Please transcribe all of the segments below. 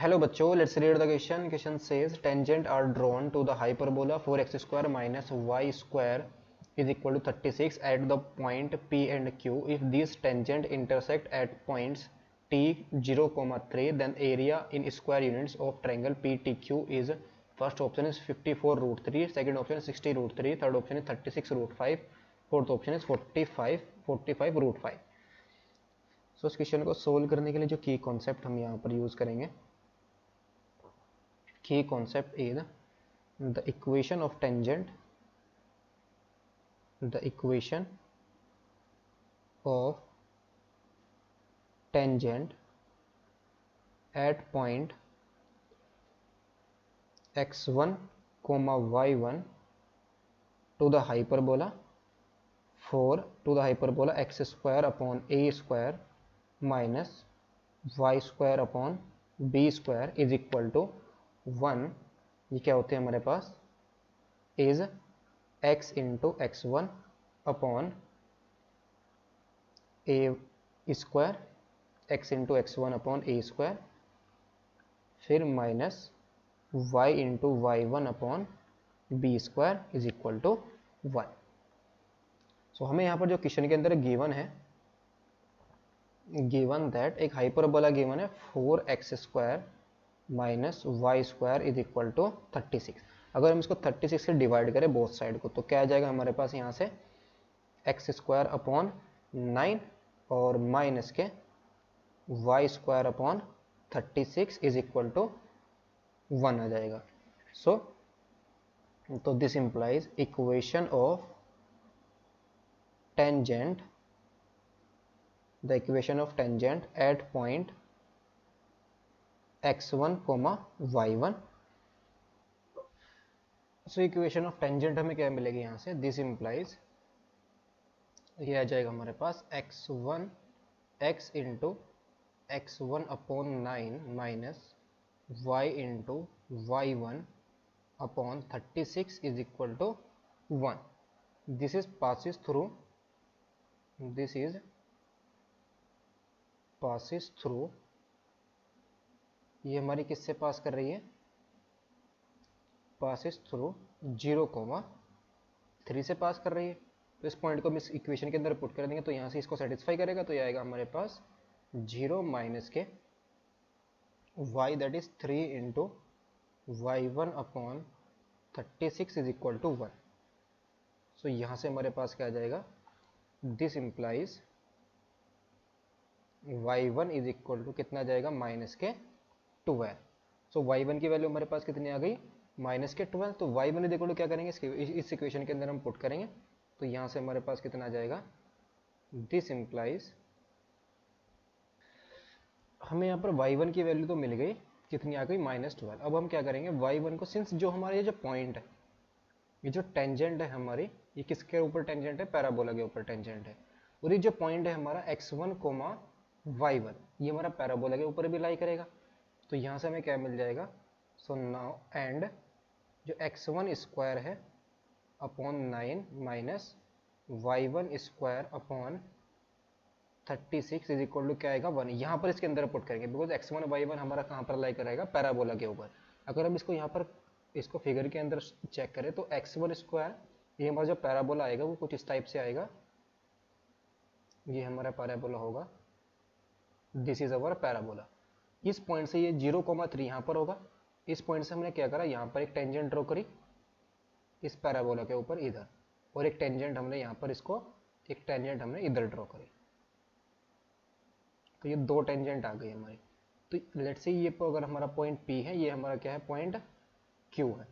Hello बच्चों, let's read the question. Question says tangent are drawn to the hyperbola 4x² minus y² is equal to 36 at the point P and Q. If these tangent intersect at points T 0, 3, then area in square units of triangle PTQ is, first option is 54 root 3, second option is 60 root 3, third option is 36 root 5, fourth option is 45 root 5. सो इस question को solve करने के लिए जो की concept हम यहाँ पर यूज करेंगे, key concept is the equation of tangent at point x1 y1 to the hyperbola 4 to the hyperbola x square upon a square minus y square upon b square is equal to 1. ये क्या होते हैं हमारे पास, is x into x1 upon A square, x into x1 upon A square, फिर minus y into y1 upon B square is equal to 1. So हमें यहाँ पर जो क्वेश्चन के अंदर गिवन है, गिवन दैट एक हाइपरबोला गिवन है 4x² minus Y square is equal to 36. अगर हम इसको 36 से डिवाइड करें बोथ साइड को, तो क्या आ जाएगा हमारे पास यहाँ से x² अपॉन 9 और माइनस के y² upon 36 is equal to 1 आ जाएगा. सो तो this implies equation of tangent, the equation of tangent at point x1, y1. So equation of tangent हमें क्या मिलेगी यहाँ से, दिस इंप्लाइज ये आ जाएगा हमारे पास x1 x into x1 upon 9 minus y into y1 upon 36 is equal to 1. This is passes through, this is passes through, ये हमारी किससे पास कर रही है, पासिस थ्रू 0, 3 से पास कर रही है. तो इस पॉइंट को हम इस इक्वेशन के अंदर पुट कर देंगे तो यहाँ से इसको सेटिस्फाई करेगा. तो ये आएगा हमारे पास 0 माइनस के y that is 3 into y1 upon 36 is equal to 1. So यहाँ से हमारे पास क्या आ जाएगा, this implies y1 is equal to कितना आ जाएगा, माइनस के 12. सो y1 की वैल्यू हमारे पास कितनी आ गई, माइनस के 12. तो y1 इज इक्वल टू क्या करेंगे, इस इक्वेशन के अंदर हम पुट करेंगे. तो यहाँ से हमारे पास कितना आ जाएगा, दिस इंप्लाइज हमें यहाँ पर y1 की वैल्यू तो मिल गई, कितनी आ गई, -12. अब हम क्या करेंगे, y1 को, सिंस जो हमारे ये जो पॉइंट है, ये जो टेंजेंट है हमारी, ये किसके ऊपर टेंजेंट है, पैराबोला के ऊपर टेंजेंट है. और ये जो पॉइंट है हमारा x1, y1, ये हमारा पैराबोला के ऊपर भी लाई करेगा. तो यहाँ से हमें क्या मिल जाएगा, सो नाउ एंड जो x1 स्क्वायर है upon 9 minus y1 square upon 36 is equal to क्या आएगा, 1. यहाँ पर इसके अंदर पुट करेंगे बिकॉज x1 y1 हमारा कहाँ पर लाई करेगा, पैराबोला के ऊपर. अगर हम इसको यहाँ पर इसको फिगर के अंदर चेक करें तो x1 स्क्वायर, ये हमारा जो पैराबोला आएगा वो कुछ इस टाइप से आएगा. ये हमारा पैराबोला होगा, दिस इज अवर पैराबोला. इस पॉइंट से ये 0, 3 यहाँ पर होगा. इस पॉइंट से हमने क्या करा, यहाँ पर एक टेंजेंट ड्रॉ करी इस पैराबोला के ऊपर इधर, और एक टेंजेंट हमने यहाँ पर इसको, एक टेंजेंट हमने इधर ड्रॉ करी. तो ये 2 टेंजेंट आ गई हमारी. तो लेट्स से ये अगर हमारा पॉइंट P है, ये हमारा क्या है, पॉइंट Q है.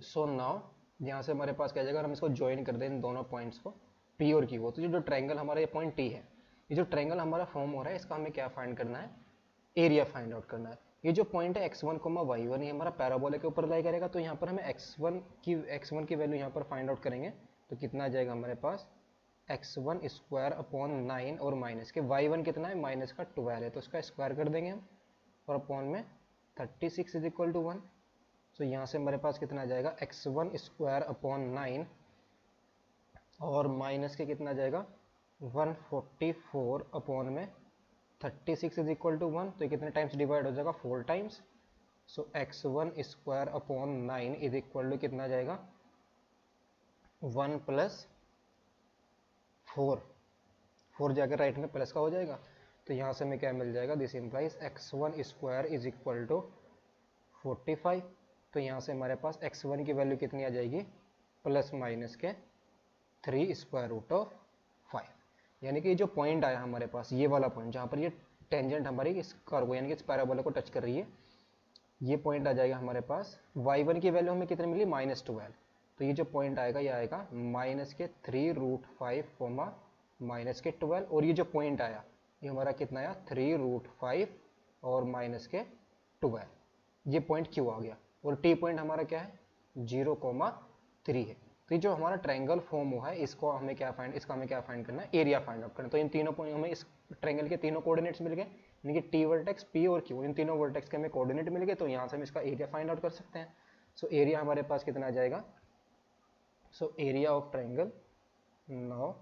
सो नाउ यहाँ से हमारे पास क्या जाएगा, हम इसको ज्वाइन कर दें इन दोनों पॉइंट्स को, P और Q को. तो जो ट्रायंगल हमारा ये पॉइंट T है, ये जो ट्रायंगल हमारा फॉर्म हो रहा है, इसका हमें क्या फाइंड करना है, एरिया फाइंड आउट करना है. ये जो पॉइंट है x1, y1, ये हमारा पैराबोला के ऊपर लाई करेगा. तो यहाँ पर हमें x1 की वैल्यू यहाँ पर फाइंड आउट करेंगे. तो कितना आ जाएगा हमारे पास, x1 स्क्वायर अपॉन 9 और माइनस के y1 कितना है, माइनस का 12 है, तो इसका स्क्वायर कर देंगे हम, और अपॉन में 36 इज इक्वल टू 1. सो यहाँ से हमारे पास कितना आ जाएगा, x1 स्क्वायर अपॉन 9 और माइनस के कितना आ जाएगा, 144 अपॉन में 36 इज इक्वल टू 1, तो ये कितने टाइम्स डिवाइड हो जाएगा, 4 times. So x1 square upon 9 is equal to कितना जाएगा, 1 प्लस 4 जाकर राइट में प्लस का हो जाएगा, तो यहाँ से हमें क्या मिल जाएगा, this implies x1 square is equal to 45। तो यहाँ से हमारे पास x1 की वैल्यू कितनी आ जाएगी, प्लस माइनस के 3 स्क्वायर रूट ऑफ 5। यानी कि जो पॉइंट आया हमारे पास, ये वाला पॉइंट जहाँ पर ये टेंजेंट हमारी इस कर्व को यानी कि इस पैराबोला को टच कर रही है, ये पॉइंट आ जाएगा हमारे पास। y1 की वैल्यू हमें कितनी मिली, -12। तो ये जो पॉइंट आएगा ये आएगा माइनस के 3√5 कोमा माइनस के 12, और ये जो पॉइंट आया ये हमारा कितना आया, 3√5 और माइनस के 12। ये पॉइंट क्यों आ गया, और टी पॉइंट हमारा क्या है, 0,3 है। तो जो हमारा ट्रायंगल फॉर्म हुआ है इसको हमें क्या फाइंड करना है, एरिया फाइंड आउट करना है। तो इन तीनों पॉइंट हमें इस ट्रायंगल के तीनों कोऑर्डिनेट्स मिल गए, यानी कि टी वर्टेक्स, पी और क्यू, इन तीनों वर्टेक्स के हमें कोऑर्डिनेट मिल गए। तो यहाँ से हम इसका एरिया फाइंड आउट कर सकते हैं। सो एरिया हमारे पास कितना आ जाएगा, so area of triangle, now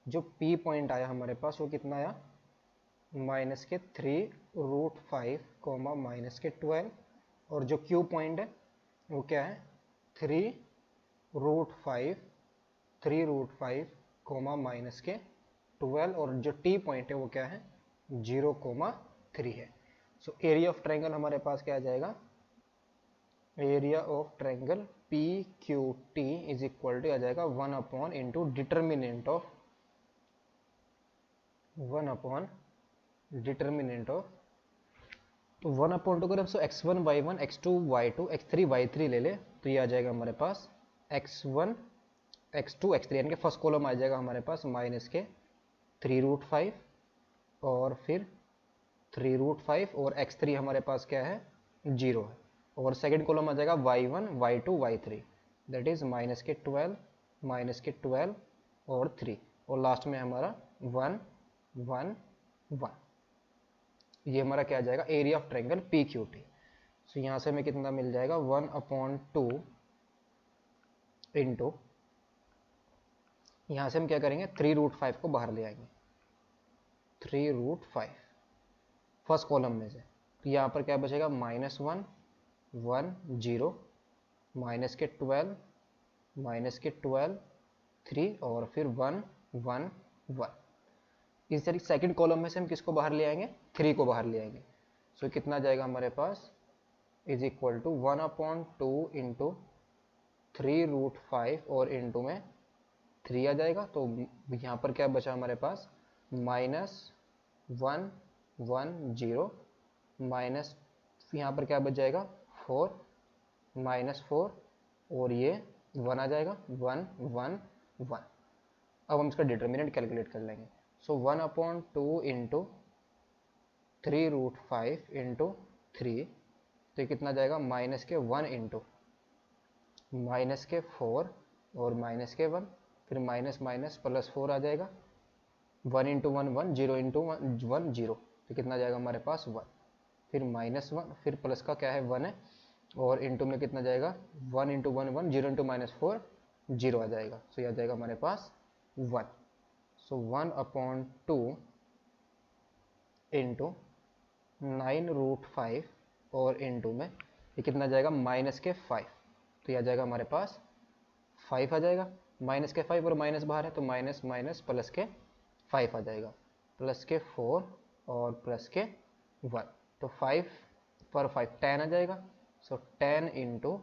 जो पी पॉइंट आया हमारे पास वो कितना आया, माइनस के 3√5 कोमा माइनस के 12, और जो क्यू पॉइंट है वो क्या है, 3√5 कोमा माइनस के 12, और जो टी पॉइंट है वो क्या है, 0,3 है। सो एरिया ऑफ ट्रायंगल हमारे पास क्या आ जाएगा, area of triangle P Q T is equal to आ जाएगा 1 upon into determinant of 1 upon determinant of, तो 1 अपॉन 2 करें, सो x1 y1 x2 y2 x3 y3 ले ले, तो ये आ जाएगा हमारे पास x1 x2 x3, यानी कि फर्स्ट कॉलम आ जाएगा हमारे पास माइनस के 3√5 और फिर 3√5 और x3 हमारे पास क्या है, 0 है, और सेकंड कॉलम आ जाएगा y1 y2 y3, that is minus के 12 और 3, और लास्ट में हमारा 1 1 1। ये हमारा क्या आ जाएगा, area of triangle P Q T. So यहाँ से हमें कितना मिल जाएगा, 1/2 इंटू, यहाँ से हम क्या करेंगे, 3√5 को बाहर ले आएंगे, 3√5 फर्स्ट कॉलम में से, तो यहाँ पर क्या बचेगा, -1 1 0 माइनस के 12 3 और फिर 1 1 1। इस तरीके सेकंड कॉलम में से हम किसको बाहर ले आएंगे, 3 को बाहर ले आएंगे। सो कितना जाएगा हमारे पास, इज इक्वल टू 1/2 इंटू 3√5 और इंटू में 3 आ जाएगा। तो यहाँ पर क्या बचा हमारे पास, -1 1 0 माइनस, यहाँ पर क्या बच जाएगा 4 -4 और ये 1 आ जाएगा, 1 1 1। अब हम इसका डिटर्मिनेंट कैलकुलेट कर लेंगे। सो 1/2 इंटू 3√5 इंटू 3, तो कितना जाएगा, माइनस के 1 इंटू माइनस के 4 और माइनस के 1, फिर माइनस माइनस प्लस 4 आ जाएगा, 1 इंटू 1 1 0 इंटू 1 0, तो कितना जाएगा हमारे पास 1, फिर -1, फिर प्लस का क्या है 1 है, और इंटू में कितना जाएगा, 1 इंटू 1 1 0 इंटू -4 0 आ जाएगा। सो यह जाएगा हमारे पास 1। सो 1/2 इंटू 9√5 और इंटू में ये कितना जाएगा, माइनस के 5, तो यह जाएगा हमारे पास 5 आ जाएगा, माइनस के 5 और माइनस बाहर है तो माइनस माइनस प्लस के 5 आ जाएगा, प्लस के 4 और प्लस के 1, तो 5 पर 5 10 आ जाएगा। सो 10 इंटू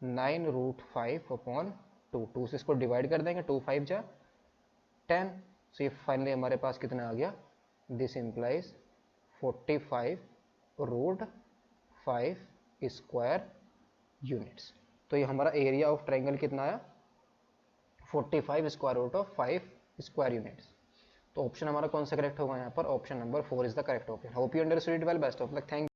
9√5 अपॉन 2 से इसको डिवाइड कर देंगे, 2 5 जा 10। सो ये फाइनली हमारे पास कितना आ गया, दिस इम्प्लाइज 45√5 स्क्वायर यूनिट्स। तो ये हमारा एरिया ऑफ ट्रायंगल कितना आया, 45 square root of 5 square units. तो ऑप्शन हमारा कौन सा करेक्ट होगा यहाँ पर, option number 4 is the correct option. Hope you understood it well, best of luck, thank